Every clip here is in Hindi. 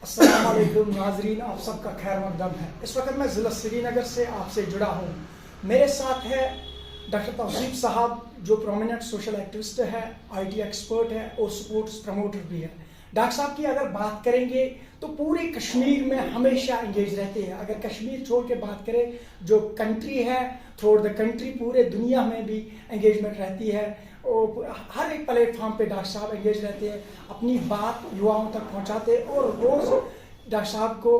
अस्सलाम वालेकुम नाजरीन, आप सबका खैर मकदम है। इस वक्त मैं ज़िला श्रीनगर से आपसे जुड़ा हूँ। मेरे साथ है डॉक्टर तौसीफ साहब, जो प्रोमिनेंट सोशल एक्टिविस्ट है, आईटी एक्सपर्ट है और स्पोर्ट्स प्रमोटर भी है। डॉक्टर साहब की अगर बात करेंगे तो पूरे कश्मीर में हमेशा इंगेज रहते हैं। अगर कश्मीर छोड़ के बात करें, जो कंट्री है, थ्रू द कंट्री पूरे दुनिया में भी एंगेजमेंट रहती है और हर एक प्लेटफॉर्म पे डॉक्टर साहब एंगेज रहते हैं, अपनी बात युवाओं तक पहुंचाते हैं। और रोज़ डॉक्टर साहब को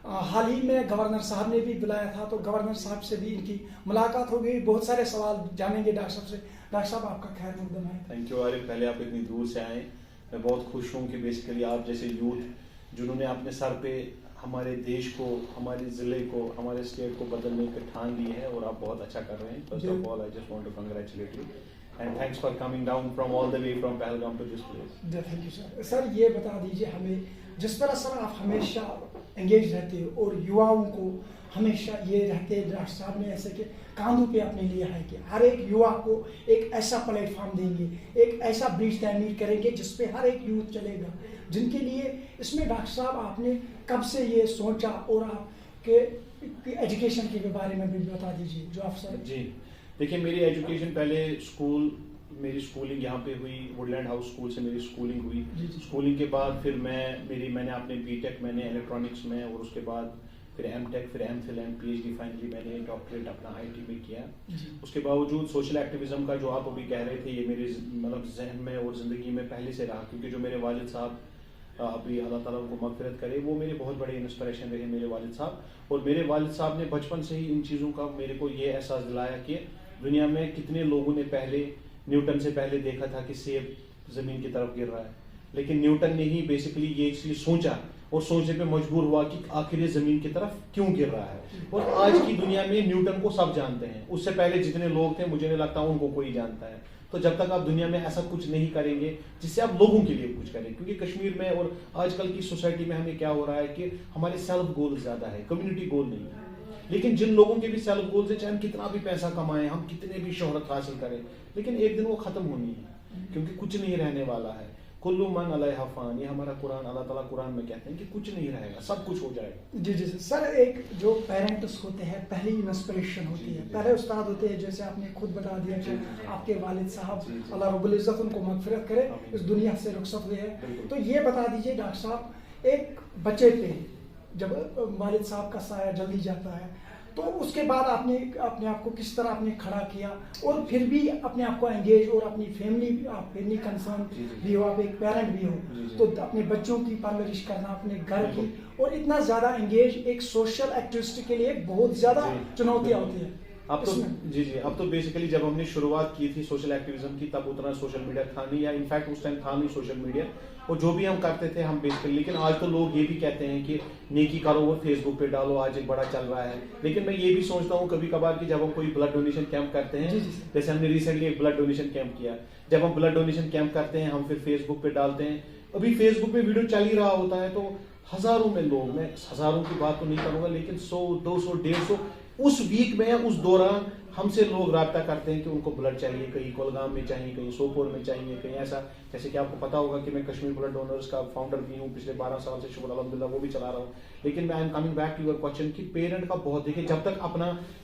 हाल ही में गवर्नर साहब ने भी बुलाया था, तो गवर्नर साहब से भी इनकी मुलाकात हो गई। बहुत सारे सवाल जानेंगे डॉक्टर साहब से। डॉक्टर साहब, आपका खैर मकदम है। थैंक यू आरिफ, पहले आप इतनी दूर से आए, मैं बहुत खुश हूँ कि बेसिकली आप जैसे यूथ जिन्होंने अपने सर पे हमारे देश को, हमारे ज़िले को, हमारे स्टेट को बदलने के ठान ली है और आप बहुत अच्छा कर रहे हैं। First of all I just want to congratulate you and thanks for coming down from all the way from Pahalgam to this place. Thank you sir. Sir, ये बता दीजिए हमें, जिस तरह सर आप हमेशा एंगेज रहते हो और युवाओं को हमेशा ये रहते हैं, डॉक्टर साहब ने ऐसे के कांधों पे अपने लिया है कि हर एक युवा को एक ऐसा प्लेटफॉर्म देंगे, एक ऐसा ब्रिज तैमीर करेंगे जिसपे हर एक यूथ चलेगा, जिनके लिए इसमें डॉक्टर साहब आपने कब से ये सोचा और आपके एजुकेशन के बारे में भी बता दीजिए जो आप सर। जी देखिए, मेरी एजुकेशन पहले मेरी स्कूलिंग यहाँ पे हुई, वुडलैंड हाउस स्कूल से मेरी स्कूलिंग हुई। स्कूलिंग के बाद फिर मैंने अपने बीटेक मैंने इलेक्ट्रॉनिक्स में, और उसके बाद फिर एमटेक, फिर एमफिल एंड पीएचडी, फाइनली मैंने डॉक्टरेट अपना आईटी में किया। उसके बावजूद सोशल एक्टिविज्म का जो आप अभी कह रहे थे, ये मेरे मतलब जहन में और ज़िंदगी में पहले से रहा, क्योंकि जो मेरे वालिद साहब, अभी अल्लाह ताला उनको मगफिरत करे, वो मेरे बहुत बड़े इंस्पिरेशन रहे मेरे वालिद साहब। और मेरे वालिद साहब ने बचपन से ही इन चीज़ों का मेरे को ये एहसास दिलाया कि दुनिया में कितने लोगों ने पहले, न्यूटन से पहले देखा था कि सेब ज़मीन की तरफ गिर रहा है, लेकिन न्यूटन ने ही बेसिकली ये चीज़ सोचा और सोचने पे मजबूर हुआ कि आखिर ये ज़मीन की तरफ क्यों गिर रहा है। और आज की दुनिया में न्यूटन को सब जानते हैं, उससे पहले जितने लोग थे मुझे नहीं लगता उनको कोई जानता है। तो जब तक आप दुनिया में ऐसा कुछ नहीं करेंगे जिससे आप लोगों के लिए कुछ करें, क्योंकि कश्मीर में और आजकल की सोसाइटी में हमें क्या हो रहा है कि हमारे सेल्फ गोल ज़्यादा है, कम्युनिटी गोल नहीं है। लेकिन जिन लोगों के भी सेल्फ गोल्स है, चाहे हम कितना भी पैसा कमाएं, हम कितने भी शोहरत हासिल करें, लेकिन एक दिन वो खत्म होनी है, क्योंकि कुछ नहीं रहने वाला है। कुल्लू मन अलैहा फान, ये हमारा कुरान, अल्लाह ताला कुरान में कहते हैं कि कुछ नहीं रहेगा, सब कुछ हो जाएगा। जी जी सर, एक जो पेरेंट्स होते हैं पहली इंस्पिरेशन होती है, पहले उस्ताद होते हैं, जैसे आपने खुद बता दिया कि आपके वालिद साहब, अल्लाह रब्बुल इज्जत उनको मगफिरत करे, इस दुनिया से रुखसत हुए हैं। तो ये बता दीजिए डॉक्टर साहब, एक बच्चे पे जब वालिद साहब का साया जल्दी जाता है, तो उसके बाद आपने अपने आप को किस तरह आपने खड़ा किया और फिर भी अपने आप को एंगेज और अपनी फैमिली, आप फैमिली कंसर्न भी हो, आप एक पेरेंट भी हो, तो अपने बच्चों की परवरिश करना, अपने घर की, और इतना ज़्यादा एंगेज एक सोशल एक्टिविस्ट के लिए बहुत ज़्यादा चुनौतियाँ होती है। अब तो अब तो बेसिकली जब हमने शुरुआत की थी सोशल एक्टिविज्म की, तब उतना सोशल मीडिया था नहीं, या इनफैक्ट उस टाइम था नहीं सोशल मीडिया, और जो भी हम करते थे हम बेसिकली, लेकिन आज तो लोग ये भी कहते हैं कि नेकी करो वो फेसबुक पे डालो, आज एक बड़ा चल रहा है। लेकिन मैं ये भी सोचता हूँ कभी कभार कि जब हम कोई ब्लड डोनेशन कैंप करते हैं, जैसे हमने रिसेंटली एक ब्लड डोनेशन कैंप किया, जब हम ब्लड डोनेशन कैंप करते हैं, हम फिर फेसबुक पे डालते हैं, अभी फेसबुक पे वीडियो चल ही रहा होता है, तो हजारों में लोग, मैं हजारों की बात तो नहीं करूंगा, लेकिन 100, 200, 150 उस वीक में, उस दौरान हमसे लोग राब्ता करते हैं कि उनको ब्लड चाहिए, कहीं कोलगाम में चाहिए, कहीं सोपोर में चाहिए, कहीं ऐसा। जैसे कि आपको पता होगा कि मैं कश्मीर ब्लड डोनर्स का फाउंडर भी हूँ, पिछले 12 साल से शुक्र अल्हम्दुलिल्लाह वो भी चला रहा हूँ। लेकिन मैं I am coming back to your question कि पेरेंट का बहुत, देखिए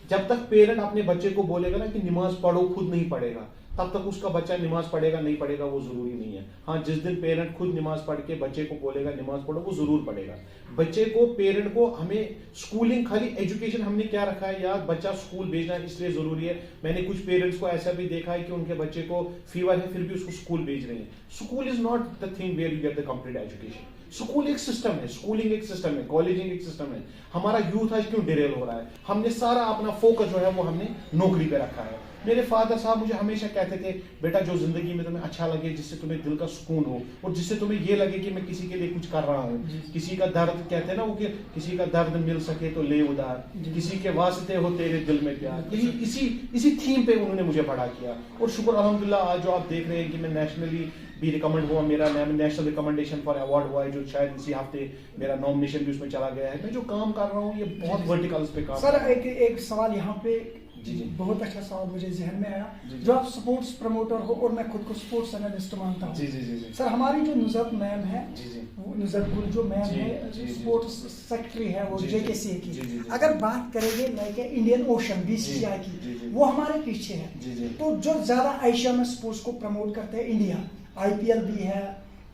जब तक पेरेंट अपने बच्चे को बोलेगा ना कि नमाज पढ़ो, खुद नहीं पढ़ेगा, तब तक उसका बच्चा नमाज पढ़ेगा नहीं पढ़ेगा वो जरूरी नहीं है। हाँ, जिस दिन पेरेंट खुद नमाज पढ़ के बच्चे को बोलेगा नमाज पढ़ो, वो जरूर पढ़ेगा। बच्चे को, पेरेंट को, हमें स्कूलिंग, खाली एजुकेशन हमने क्या रखा है यार, बच्चा स्कूल भेजना इसलिए जरूरी है। मैंने कुछ पेरेंट्स को ऐसा भी देखा है कि उनके बच्चे को फीवर है फिर भी उसको स्कूल भेज रहे हैं। School is not the thing where you get the complete education. School एक सिस्टम है, स्कूलिंग एक सिस्टम है, कॉलेजिंग एक सिस्टम है। हमारा यूथ आज क्यों डिरेल हो रहा है? हमने सारा अपना फोकस जो है वो हमने नौकरी पे रखा है। मेरे फादर साहब मुझे हमेशा कहते थे, बेटा जो जिंदगी में तुम्हें अच्छा लगे, जिससे तुम्हें दिल का सुकून हो, और जिससे तुम्हें ये लगे कि मैं किसी के लिए कुछ कर रहा हूँ, किसी का दर्द, कहते हैं ना वो कि किसी का दर्द मिल सके तो ले उधार, किसी के वास्ते हो तेरे दिल में प्यार, इसी थीम पे उन्होंने मुझे बड़ा किया। और शुक्र अल्हम्दुलिल्लाह आज जो आप देख रहे हैं कि मैं नेशनली भी रिकमेंड हुआ, मेरा नेशनल रिकमेंडेशन फॉर अवार्ड हुआ है, जो शायद इसी हफ्ते मेरा नॉमिनेशन भी उसमें चला गया है। मैं जो काम कर रहा हूँ ये बहुत वर्टिकल्स पे काम। सर एक सवाल यहाँ पे जी जी बहुत अच्छा सवाल मुझे जहन में आया। जी। जो आप स्पोर्ट्स प्रमोटर हो और मैं खुद को स्पोर्ट्स एनालिस्ट मानता हूँ। जी जी जी जी सर हमारी जो नुजरत मैम है, जी जी वो नुजरत गुल जो मैम जी, है, जी, जी, स्पोर्ट्स सेक्रेटरी है वो जी, जी, जेकेसीए की, जी, जी, जी, अगर बात करेंगे लाइक इंडियन ओशन बीसीसीआई जी, की, जी। वो हमारे पीछे है। जी, जी। तो जो ज्यादा एशिया में स्पोर्ट्स को प्रमोट करते हैं इंडिया, आईपीएल भी है,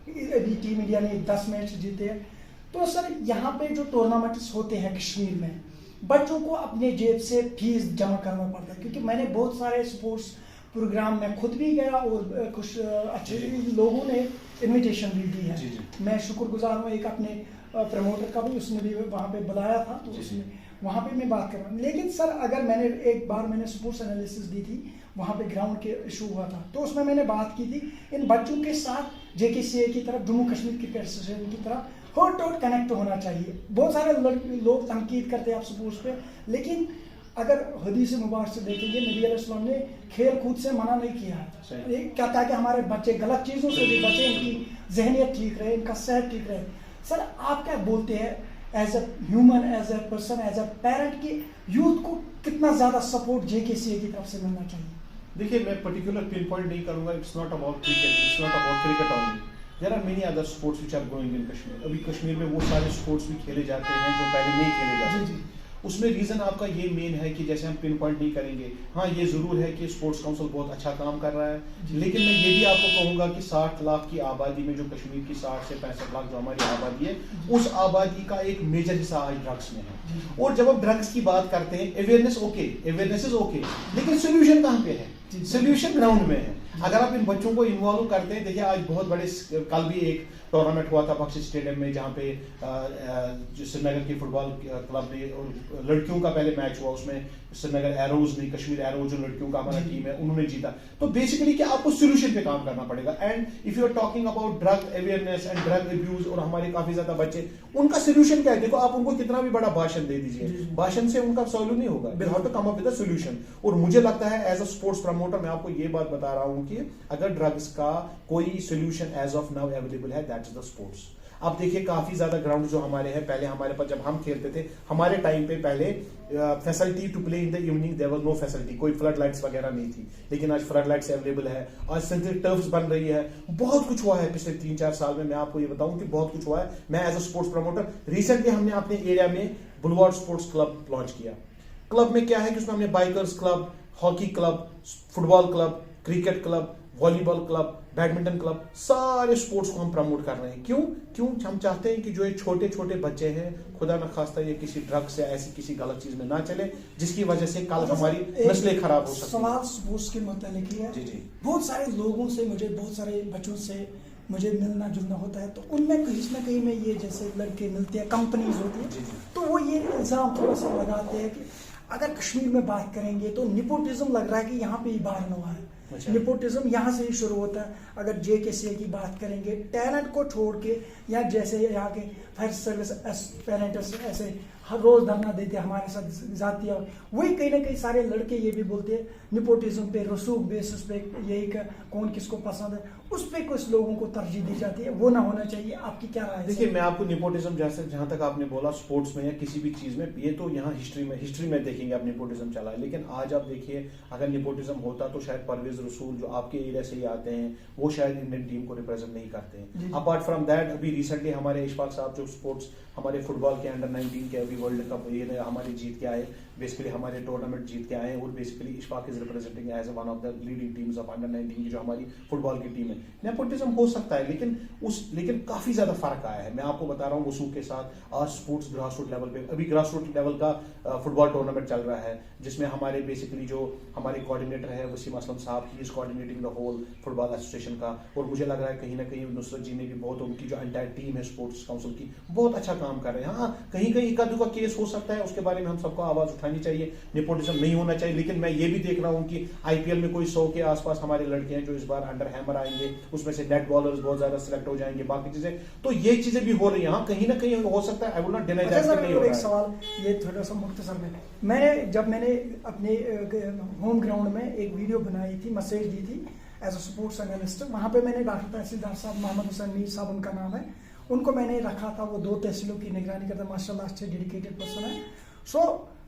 अभी टीम इंडिया ने 10 मैच जीते हैं। तो सर यहाँ पे जो टूर्नामेंट्स होते हैं कश्मीर में, बच्चों को अपने जेब से फीस जमा करना पड़ता है, क्योंकि मैंने बहुत सारे स्पोर्ट्स प्रोग्राम में खुद भी गया और कुछ अच्छे लोगों ने इनविटेशन भी दी है। जी, जी। मैं शुक्रगुजार हूँ एक अपने प्रमोटर का भी, उसने भी वहाँ पे बुलाया था, तो जी, उसने वहाँ पे मैं बात कर रहा हूँ। लेकिन सर अगर मैंने एक बार मैंने स्पोर्ट्स एनालिसिस दी थी, वहाँ पे ग्राउंड के इशू हुआ था, तो उसमें मैंने बात की थी इन बच्चों के साथ जेकेसीए की तरफ, जम्मू कश्मीर क्रिकेट एसोसिएशन की तरफ हॉट टॉट कनेक्ट होना चाहिए। बहुत सारे लोग तनकीद करते हैं आप स्पोर्ट्स पे, लेकिन अगर हदीस मुबारक से देखेंगे, नबी अलैहिस्सलाम ने खेल कूद से मना नहीं किया है। ये कहता है कि हमारे बच्चे गलत चीज़ों से भी बचे, इनकी जहनियत ठीक रहे, इनका सेहत ठीक रहे। सर आप क्या बोलते हैं as a human, as a person, as a parent की यूथ को कितना ज़्यादा सपोर्ट जेकेसीए की तरफ से मिलना चाहिए? देखिए मैं पर्टिकुलर पिन पॉइंट नहीं करूंगा, it's not about cricket, it's not about cricket only, there are many other sports which are going in Kashmir. अभी कश्मीर में वो सारे स्पोर्ट्स भी खेले जाते हैं जो पहले नहीं खेले जाते जी, थे। उसमें रीज़न आपका ये मेन है कि जैसे हम पिन पॉइंट नहीं करेंगे, हाँ ये ज़रूर है कि स्पोर्ट्स काउंसिल बहुत अच्छा काम कर रहा है, लेकिन मैं ये भी आपको कहूँगा कि 60 लाख की आबादी में जो कश्मीर की 60 से 65 लाख जो हमारी आबादी है, उस आबादी का एक मेजर हिस्सा आज ड्रग्स में है। और जब हम ड्रग्स की बात करते हैं, awareness okay, awareness is okay, लेकिन सोल्यूशन कहाँ पे है? सोल्यूशन ग्राउंड में है। अगर आप इन बच्चों को इन्वॉल्व करते हैं, देखिए आज बहुत बड़े, कल भी एक टूर्नामेंट हुआ था बख्शी स्टेडियम में, जहाँ पे जो श्रीनगर की फुटबॉल क्लब ने, और लड़कियों का पहले मैच हुआ, उसमें श्रीनगर एरोज ने, कश्मीर एरोज जो लड़कियों का हमारा टीम है, उन्होंने जीता। तो बेसिकली क्या आपको सोल्यूशन पे काम करना पड़ेगा। And if you are talking about drug awareness and drug abuse, और हमारे काफी ज्यादा बच्चे, उनका सोल्यूशन क्या है? देखो आप उनको कितना भी बड़ा भाषण दे दीजिए, भाषण से उनका सॉल्व नहीं होगा, they have to come up with a solution. और मुझे लगता है एज अ स्पोर्ट्स प्रमोटर मैं आपको ये बात बता रहा हूँ कि अगर ड्रग्स का कोई solution as of now available है, दैट इज द स्पोर्ट्स। आप देखिए काफी ज्यादा ग्राउंड जो हमारे हैं, पहले हमारे पास जब हम खेलते थे, हमारे टाइम पे पहले facility to play in the evening there was no facility, कोई फ्लड लाइट्स वगैरह नहीं थी, लेकिन आज फ्लड लाइट्स अवेलेबल है, आज सिंथेटिक टर्फ्स बन रही है, बहुत कुछ हुआ है पिछले 3-4 साल में। मैं आपको ये बताऊं कि बहुत कुछ हुआ है। मैं as a sports promoter, recently हमने अपने एरिया में बुलवार्ड स्पोर्ट्स क्लब लॉन्च किया। क्लब में क्या है कि उसमें हमने bikers club, hockey club, football club, cricket club, volleyball club, badminton club, सारे स्पोर्ट्स को हम प्रमोट कर रहे हैं। क्यों हम चाहते हैं कि जो ये छोटे छोटे बच्चे हैं, खुदा न खास्ता ये किसी ड्रग्स या ऐसी किसी गलत चीज में ना चले, जिसकी वजह से कल हमारी नस्लें खराब हो सकती हैं। सवाल स्पोर्ट्स के मुतालिक ही है। जी जी। बहुत सारे लोगों से, मुझे बहुत सारे बच्चों से मुझे मिलना जुलना होता है, तो उनमें कहीं ना कहीं में ये जैसे लड़के मिलते हैं, कंपनीज होती जी, है, जी। तो वो ये इल्जाम थोड़ा सा लगाते हैं कि अगर कश्मीर में बात करेंगे तो निपोटिज्म लग रहा है कि यहाँ पे ही बाहर हुआ है। अच्छा। निपोटिज्म यहाँ से ही शुरू होता है। अगर जेकेसीए की बात करेंगे, टैलेंट को छोड़ के, या जैसे यहाँ के फायर सर्विस पेरेंट्स ऐसे हर रोज धरना देते हैं हमारे साथ जाती, वही कहीं ना कहीं सारे लड़के ये भी बोलते हैं निपोटिज्म पे, रसूख बेसिस पे, यही कौन किसको पसंद है, उस पे कुछ लोगों को तरजीह दी जाती है, वो ना होना चाहिए। आपकी क्या राय है? देखिए मैं आपको निपोटिज्म, जैसे जहां तक आपने बोला स्पोर्ट्स में या किसी भी चीज में, ये तो यहाँ हिस्ट्री में देखेंगे आप निपोटिज्म चला है, लेकिन आज आप देखिए अगर निपोटिज्म होता तो शायद परवेज रसूल जो आपके एरिया से ही आते हैं, वो शायद इंडियन टीम को रिप्रेजेंट नहीं करते हैं। अपार्ट फ्रॉम दैट, अभी रिसेंटली हमारे इशफाक साहब जो स्पोर्ट्स हमारे फुटबॉल के अंडर 19 के अभी वर्ल्ड कप ये हमारे जीत के आए, बेसिकली हमारे टूर्नामेंट जीत के आए, और basically Ishfaq is representing as one of the leading teams of under 19 की जो हमारी फुटबॉल की टीम है। नेपोटिज्म हो सकता है, लेकिन काफी ज्यादा फर्क आया है। मैं आपको बता रहा हूँ वसूख के साथ आज स्पोर्ट्स ग्रास रूट लेवल पे, अभी ग्रास रूट लेवल का फुटबॉल टूर्नामेंट चल रहा है, जिसमें हमारे बेसिकली जो हमारे कोऑर्डिनेटर है वसीम असलम साहब, he is coordinating the whole football association का, और मुझे लग रहा है कहीं ना कहीं नुसरत जी ने भी बहुत, उनकी जो एंटायर टीम है स्पोर्ट्स काउंसिल की, बहुत अच्छा काम कर रहे हैं। हाँ कहीं इक्का दुक्का केस हो सकता है, उसके बारे में हम सबको आवाज उठानी चाहिए, नेपोटिज्म नहीं होना चाहिए, लेकिन मैं ये भी देख रहा हूँ कि आईपीएल में कोई 100 के आसपास हमारे लड़के हैं जो इस बार अंडर हैमर आएंगे, उसमें से नेट बॉलर्स बहुत ज्यादा सिलेक्ट हो जाएंगे, बाकी चीजें, तो ये चीजें भी हो रही है। हाँ कहीं ना कहीं हो सकता है, I will not deny that नहीं हो रहा है। एक सवाल ये थोड़ा सा मुख्तसर में, मैंने अपने होम ग्राउंड में एक वीडियो बनाई थी, मैसेज दी थी एज अ स्पोर्ट्स एनालिस्ट। वहाँ पे मैंने डॉक्टर तहसीलदार साहब मोहम्मद हुसैन मीर साहब उनका नाम है, उनको मैंने रखा था, वो 2 तहसीलों की निगरानी करते हैं, माशाल्लाह अच्छे डेडिकेटेड पर्सन है। सो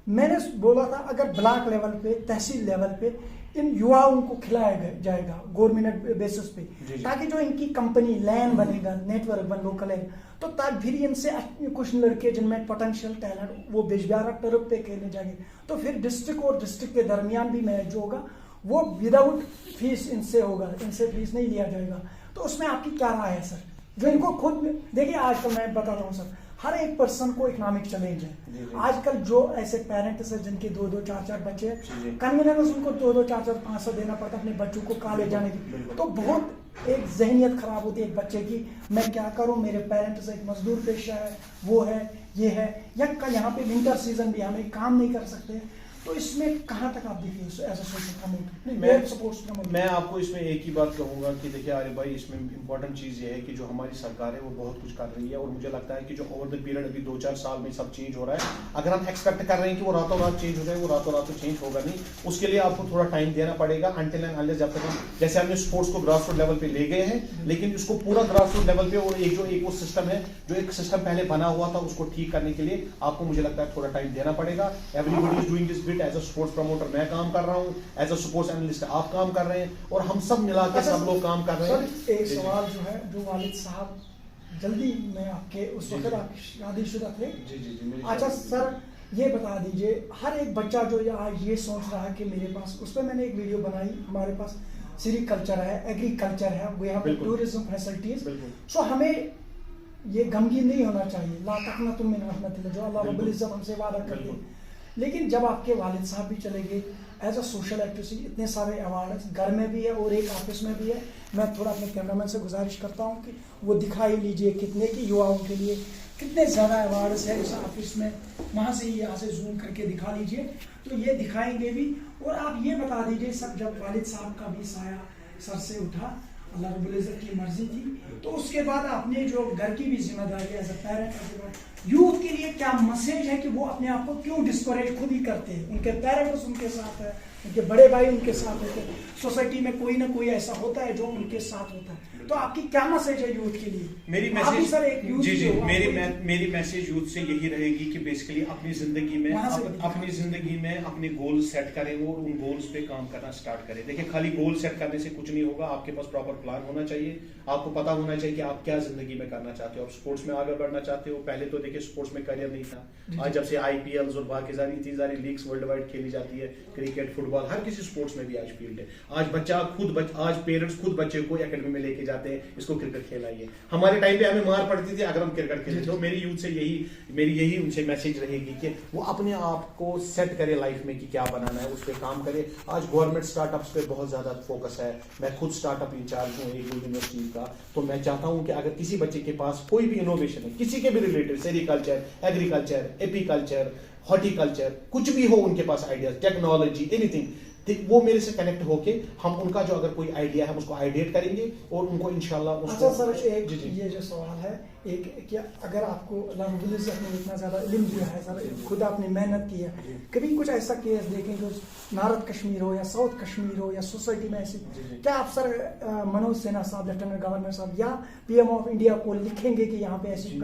मैंने बोला था अगर ब्लॉक लेवल पे, तहसील लेवल पे इन युवाओं को खिलाया जाएगा गवर्नमेंट बेसिस पे, ताकि जो इनकी कंपनी लैन बनेगा, नेटवर्क बन लोकल है, तो तब फिर इनसे कुछ लड़के जिनमें पोटेंशियल टैलेंट वो बेजगारा टर्फ पे खेलने जाएंगे, तो फिर डिस्ट्रिक्ट और डिस्ट्रिक्ट के दरमियान भी मैच जो होगा वो विदाउट फीस इनसे होगा, इनसे फीस नहीं लिया जाएगा। तो उसमें आपकी क्या राय है सर? जो इनको खुद देखिए, आजकल मैं बता रहा हूँ सर, हर एक पर्सन को इकोनॉमिक चैलेंज है। आजकल जो ऐसे पेरेंट्स हैं जिनके 2-2 4-4 बच्चे हैं, कन्वीनियंस उनको 2-2 4-4 500 देना पड़ता है अपने बच्चों को कॉलेज जाने की, तो बहुत एक जहनियत खराब होती है एक बच्चे की, मैं क्या करूं, मेरे पेरेंट्स एक मजदूर पेशा है, वो है, ये है, या यहाँ पे विंटर सीजन भी हमें काम नहीं कर सकते, तो इसमें कहाँ तक आप देखिए एज अ सोशल कम्युनिटी? मैं आपको इसमें एक ही बात कहूंगा कि देखिए आरिफ भाई, इसमें इंपॉर्टेंट चीज ये है कि जो हमारी सरकार है वो बहुत कुछ कर रही है, और मुझे लगता है कि जो ओवर द पीरियड अभी 2-4 साल में सब चेंज हो रहा है, अगर हम एक्सपेक्ट कर रहे हैं कि वो रातों रात चेंज हो जाए, वो रातों रात तो चेंज होगा नहीं। उसके लिए आपको थोड़ा टाइम देना पड़ेगा, अनटिल एंड अनलेस जब तक हम, जैसे हमने स्पोर्ट्स को ग्रास रूट लेवल पे ले गए हैं, लेकिन इसको पूरा ग्रास रूट लेवल पे, और एक वो सिस्टम है, जो एक सिस्टम पहले बना हुआ था, उसको ठीक करने के लिए आपको मुझे लगता है थोड़ा टाइम देना पड़ेगा। Everybody is doing this bit, as a sports promoter मैं काम कर रहा हूं, एज अ स्पोर्ट्स एनालिस्ट आप काम कर रहे हैं, और हम सब मिला के सब लोग काम कर रहे हैं। एक सवाल जो है, जो वालिद साहब जल्दी में आपके उस वक्त आप शादीशुदा थे? जी। अच्छा सर, ये बता दीजिए, हर एक बच्चा जो आज ये सोच रहा है कि मेरे पास, उस पर मैंने एक वीडियो बनाई, हमारे पास सिरीकल्चर है, एग्रीकल्चर है, वी हैव टूरिज्म फैसिलिटीज, सो हमें ये गमगीन नहीं होना चाहिए, ला तक़नतु मिन रहमतिल्लाह, जो अल्लाह रब्बुल इज्जत हमसे वादा करते हैं। लेकिन जब आपके वालिद साहब भी चले गए एज अ सोशल एक्टिविटी, इतने सारे अवार्ड घर में भी है और एक ऑफिस में भी है, मैं थोड़ा अपने कैमरामैन से गुजारिश करता हूँ कि वो दिखाई लीजिए कितने की युवाओं के लिए कितने ज़्यादा अवार्ड्स है इस ऑफिस में, वहाँ से यहाँ से जूम करके दिखा लीजिए, तो ये दिखाएंगे भी। और आप ये बता दीजिए सब, जब वालिद साहब का भी साया सर से उठा, अल्लाह रब्बुल इज्जत की मर्जी थी, तो उसके बाद आपने जो घर की भी जिम्मेदारी एज अ पेरेंट, यूथ के लिए क्या मैसेज है कि वो अपने आप को क्यों डिस्करेज खुद ही करते हैं? उनके पेरेंट्स उनके साथ है, उनके बड़े भाई उनके साथ होते हैं, सोसाइटी में कोई ना कोई ऐसा होता है जो उनके साथ होता है, तो आपकी क्या मैसेज है यूथ के लिए? मेरी मैसेज सर एक यूथ जी मेरी मैसेज यूथ से यही रहेगी कि बेसिकली अपनी जिंदगी में अपने गोल सेट करें, वो उन गोल्स पे काम करना स्टार्ट करें। देखिए, खाली गोल सेट करने से कुछ नहीं होगा, आपके पास प्रॉपर प्लान होना चाहिए, आपको पता होना चाहिए कि आप क्या जिंदगी में करना चाहते हो। आप स्पोर्ट्स में आगे बढ़ना चाहते हो, पहले तो देखिए स्पोर्ट्स में करियर नहीं था, आज जब से IPL और बाकी इतनी सारी लीग्स वर्ल्ड वाइड खेली जाती है, क्रिकेट, फुटबॉल, हर किसी स्पोर्ट्स में भी आज फील्ड है। आज बच्चा आज पेरेंट्स खुद बच्चे को एकेडमी में लेके जाते हैं, इसको क्रिकेट खेलाइए। हमारे टाइम पे हमें मार पड़ती थी अगर हम क्रिकेट खेलते। तो मेरी यूथ से यही उनसे मैसेज रहेगी कि वो अपने आप को सेट करे लाइफ में कि क्या बनाना है, उस पर काम करे। आज गवर्नमेंट स्टार्टअप्स पे बहुत ज्यादा फोकस है, मैं खुद स्टार्टअप इंचार्ज हूँ एक यूनिवर्सिटी का, तो मैं चाहता हूँ कि अगर किसी बच्चे के पास कोई भी इनोवेशन है, किसी के भी related, sericulture, agriculture, apiculture, horticulture, कुछ भी हो उनके पास आइडिया, टेक्नोलॉजी, एनीथिंग, वो मेरे से कनेक्ट होके हम उनका जो अगर कोई आइडिया है हम उसको आइडिएट करेंगे और उनको इंशाल्लाह उसको। अच्छा सर, एक ये जो सवाल है, एक क्या अगर आपको अल्लाह रब्बुल इज्जत ने इतना ज़्यादा इल्म दिया है सर, खुद आपने मेहनत की है, कभी कुछ ऐसा केस देखें जो नॉर्थ कश्मीर हो या साउथ कश्मीर हो या सोसाइटी में ऐसी, क्या आप सर मनोज सिन्हा साहब, लेफ्टिनेंट गवर्नर साहब या PM ऑफ इंडिया को लिखेंगे कि यहाँ पे ऐसी,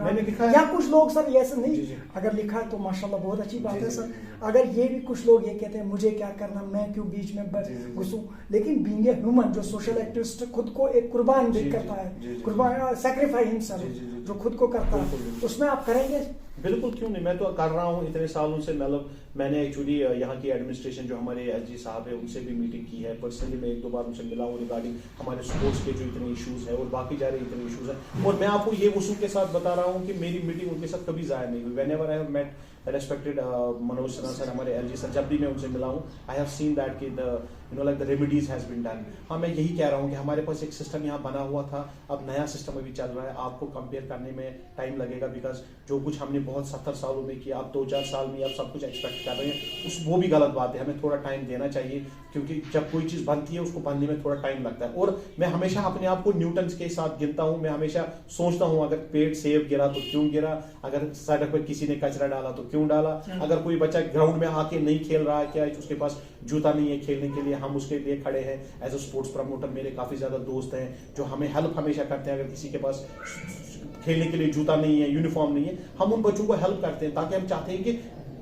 या कुछ लोग सर ऐसा नहीं, अगर लिखा है तो माशाल्लाह बहुत अच्छी बात है सर, अगर ये भी कुछ लोग ये कहते हैं मुझे क्या करना, मैं क्यों बीच में घुसूं, लेकिन बीइंग ए ह्यूमन, जो सोशल एक्टिविस्ट खुद को एक कुर्बान करता है, कुर्बान सैक्रिफाइस हिमसेल्फ जो खुद को करता है, उसमें आप करेंगे? बिल्कुल, क्यों नहीं, मैं तो कर रहा हूँ इतने सालों से। मतलब मैंने एक्चुअली यहाँ की एडमिनिस्ट्रेशन जो हमारे LG साहब है उनसे भी मीटिंग की है, पर्सनली मैं 1-2 बार उनसे मिला हूँ रिगार्डिंग हमारे स्पोर्ट्स के जो इतने इश्यूज है और बाकी जा रहे इतने इश्यूज हैं। और मैं आपको ये वसूल के साथ बता रहा हूँ कि मेरी मीटिंग उनके साथ कभी ज़ाया नहीं हुई। Whenever I have met respected Manoj Sinha sir, हमारे LG सर, जब भी मैं उनसे मिला हूँ, आई हैव सीन दैट कि the remedies has been done. हाँ, मैं यही कह रहा हूँ कि हमारे पास एक सिस्टम यहाँ बना हुआ था, अब नया सिस्टम अभी चल रहा है, आपको कंपेयर करने में टाइम लगेगा, बिकॉज जो कुछ हमने बहुत 70 सालों में किया, आप 2-4 साल में आप सब कुछ एक्सपेक्ट कर रहे हैं, वो भी गलत बात है। हमें थोड़ा टाइम देना चाहिए, क्योंकि जब कोई चीज़ बनती है उसको बनने में थोड़ा टाइम लगता है। और मैं हमेशा अपने आप को न्यूटन के साथ गिनता हूँ, मैं हमेशा सोचता हूँ अगर पेड़ सेब गिरा तो क्यों गिरा, अगर सड़क पर किसी ने कचरा डाला तो क्यों डाला, अगर कोई बच्चा ग्राउंड में आके नहीं खेल रहा है, क्या उसके पास जूता नहीं है खेलने के लिए, हम उसके लिए खड़े हैं। एज अ स्पोर्ट्स प्रमोटर मेरे काफ़ी ज़्यादा दोस्त हैं जो हमें हेल्प हमेशा करते हैं। अगर किसी के पास खेलने के लिए जूता नहीं है, यूनिफॉर्म नहीं है, हम उन बच्चों को हेल्प करते हैं, ताकि हम चाहते हैं कि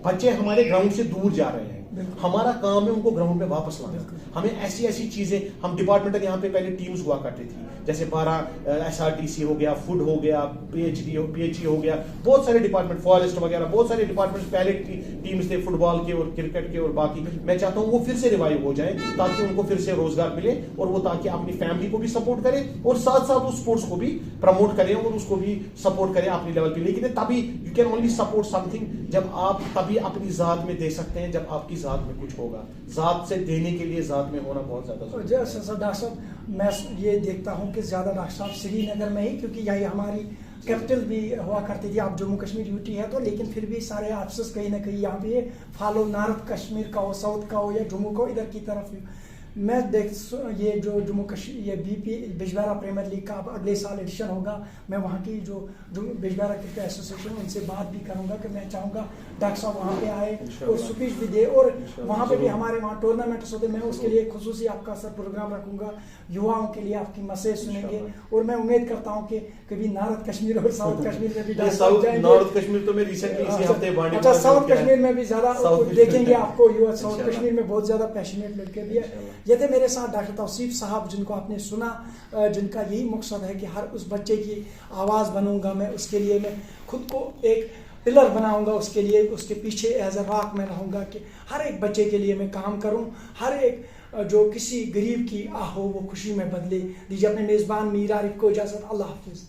बच्चे हमारे ग्राउंड से दूर जा रहे हैं, हमारा काम है उनको ग्राउंड में वापस लाना। हमें ऐसी ऐसी चीजें, हम डिपार्टमेंटल यहाँ पे पहले टीम्स हुआ करती थी, जैसे 12 SRTC हो गया, फूड हो गया, PHE हो गया, बहुत सारे डिपार्टमेंट, फॉरेस्ट वगैरह, बहुत सारे डिपार्टमेंट पहले टीम्स थे फुटबॉल के और क्रिकेट के और बाकी। मैं चाहता हूँ वो फिर से रिवाइव हो जाए ताकि उनको फिर से रोजगार मिले और वो ताकि अपनी फैमिली को भी सपोर्ट करे और साथ साथ उस स्पोर्ट्स को भी प्रमोट करें और उसको भी सपोर्ट करें अपनी लेवल पे। लेकिन तभी you can only support something जब आप तभी अपनी जात में दे सकते हैं, जब आपकी जात में कुछ होगा। जात से देने के लिए जात में होना बहुत ज्यादा जरूरी है। डॉक्टर साहब, मैं ये देखता हूँ कि ज्यादा डॉक्टर साहब श्रीनगर में ही, क्योंकि यही हमारी कैपिटल भी हुआ करती थी। आप जम्मू कश्मीर यूटी है तो, लेकिन फिर भी सारे ऑफिसर्स कहीं ना कहीं यहाँ पे फॉलो नॉर्थ कश्मीर का हो, साउथ का हो या जम्मू का, इधर की तरफ। मैं ये जो जम्मू कश्मीर ये BP बिजबेहरा प्रीमियर लीग का अब अगले साल एडिशन होगा, मैं वहाँ की जो बिजबेहरा क्रिकेट एसोसिएशन उनसे बात भी करूँगा कि मैं चाहूँगा डॉक्टर साहब वहाँ पे आए और स्पीच भी दे, और वहाँ पे भी हमारे वहाँ टूर्नामेंट्स होते, मैं उसके लिए खुसूसी आपका सर प्रोग्राम रखूँगा, युवाओं के लिए आपकी मैसेज सुनेंगे। और मैं उम्मीद करता हूँ कि कभी नॉर्थ कश्मीर और साउथ कश्मीर में भी डॉक्टर साहब जाएंगे। नॉर्थ कश्मीर तो मैं रिसेंटली इसी हफ्ते बांडी, अच्छा, साउथ कश्मीर में भी ज्यादा देखेंगे आपको युवा। साउथ कश्मीर में बहुत ज्यादा पैशनेट लड़के भी है। ये थे मेरे साथ डॉक्टर तौसीफ साहब, जिनको आपने सुना, जिनका यही मकसद है कि हर उस बच्चे की आवाज़ बनूंगा मैं, उसके लिए मैं खुद को एक पिलर बनाऊंगा, उसके लिए उसके पीछे एज अ रॉक में रहूंगा कि हर एक बच्चे के लिए मैं काम करूं, हर एक जो किसी गरीब की आह हो वो खुशी में बदले। दीजिए अपने मेज़बान मीर आरिफ को इजाज़त। अल्लाह हाफिज़।